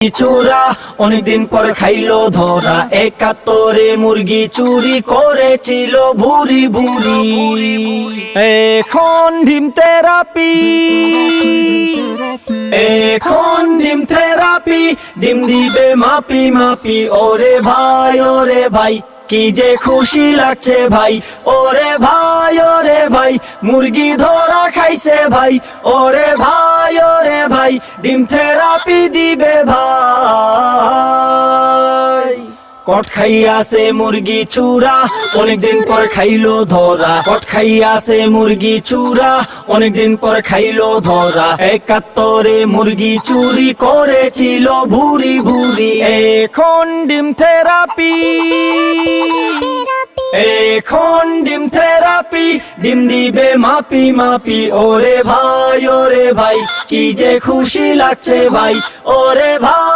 চোরা অনেকদিন পর খাইলো ধরা, ৭১ মুরগি চুরি করেছিল ভুরি ভুরি। এখন ডিম থেরাপি, এখন ডিম থেরাপি, ডিম দিবে মাপি মাপি। ওরে ভাই কি যে খুশি লাগছে ভাই, ওরে ভাই মুরগি ধরা খাইছে ভাই, ওরে ভাই ডিম থেরাপি দিবে ভাই। কট খাইয়াছে মুরগি চুরা, অনেকদিন পর খাইলো ধরা। কট খাইয়াছে মুরগি চুরা, অনেকদিন পর খাইলো ধরা। ৭১ মুরগি চুরি করেছিল ভুরি ভুরি। এখন ডিম থেরাপি, এখন ডিম থেরাপি, ডিম দিবে মাপি মাপি। ওরে ভাই কি যে খুশি লাগছে ভাই, ওরে ভাই।